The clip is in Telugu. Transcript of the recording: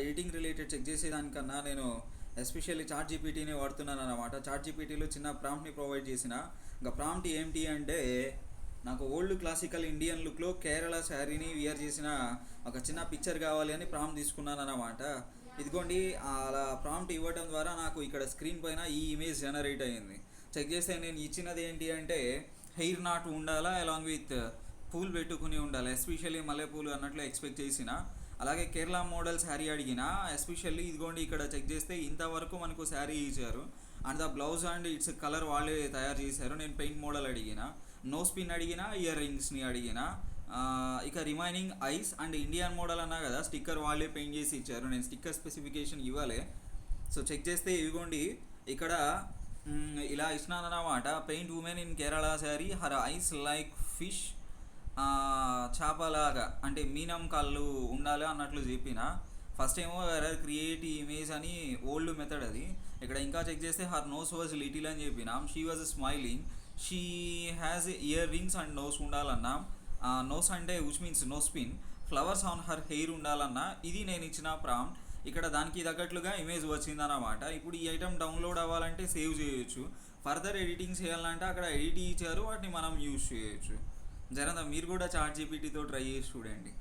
ఎడిటింగ్ రిలేటెడ్ చెక్ చేసేదానికన్నా నేను ఎస్పెషల్లీ చాట్ జీపీటీని వాడుతున్నాను అనమాట. చాట్ జీపీటీలో చిన్న ప్రాంప్ట్ని ప్రొవైడ్ చేసిన. ఇంకా ప్రాంప్ట్ ఏంటి అంటే, నాకు ఓల్డ్ క్లాసికల్ ఇండియన్ లుక్లో కేరళ శారీని వియర్ చేసిన ఒక చిన్న పిక్చర్ కావాలి అని ప్రాంప్ట్ తీసుకున్నాను అనమాట. ఇదిగోండి, అలా ప్రాంప్ట్ ఇవ్వడం ద్వారా నాకు ఇక్కడ స్క్రీన్ పైన ఈ ఇమేజ్ జనరేట్ అయ్యింది. చెక్ చేస్తే నేను ఇచ్చినది ఏంటి అంటే, హెయిర్ నాట్ ఉండాలా అలాంగ్ విత్ పూలు పెట్టుకుని ఉండాలి, ఎస్పెషల్లీ మల్లెపూలు అన్నట్లు ఎక్స్పెక్ట్ చేసిన. అలాగే కేరళ మోడల్ శారీ అడిగిన, ఎస్పెషల్లీ ఇదిగోండి ఇక్కడ చెక్ చేస్తే ఇంతవరకు మనకు శారీ ఇచ్చారు and the blouse and its colour వాళ్ళే తయారు చేశారు. నేను పెయింట్ మోడల్ అడిగిన, నోస్ పిన్ అడిగిన, ఇయర్ రింగ్స్ని అడిగిన. ఇక remaining eyes and Indian model అన్నా కదా, స్టిక్కర్ వాళ్ళే పెయింట్ చేసి ఇచ్చారు. నేను స్టిక్కర్ స్పెసిఫికేషన్ ఇవ్వలే. సో చెక్ చేస్తే ఇదిగోండి ఇక్కడ ఇలా ఇచ్చినానమాట. Paint women in Kerala sari, her eyes like fish, చేపలాగా అంటే మీనం కళ్ళు ఉండాలి అన్నట్లు చెప్పిన. ఫస్ట్ ఏమో ఎర్రర్ క్రియేట్ ఇమేజ్ అని ఓల్డ్ మెథడ్ అది. ఇక్కడ ఇంకా చెక్ చేస్తే హర్ నోస్ వాజ్ లిటిల్ అని చెప్పినాం, she was smiling, she has ear rings and nose ఉండాలన్నాం. నోస్ అంటే which means nose pin, flowers on her hair ఉండాలన్నా. ఇది నేను ఇచ్చిన ప్రాంప్ట్. ఇక్కడ దానికి తగ్గట్లుగా ఇమేజ్ వచ్చిందన్నమాట. ఇప్పుడు ఈ ఐటమ్ డౌన్లోడ్ అవ్వాలంటే సేవ్ చేయొచ్చు, ఫర్దర్ ఎడిటింగ్ చేయాలంటే అక్కడ ఎడిట్ ఇచ్చారు, వాటిని మనం యూజ్ చేయొచ్చు. జరంతా మీరు కూడా చాట్ జీపీటీతో ట్రై చేసి చూడండి.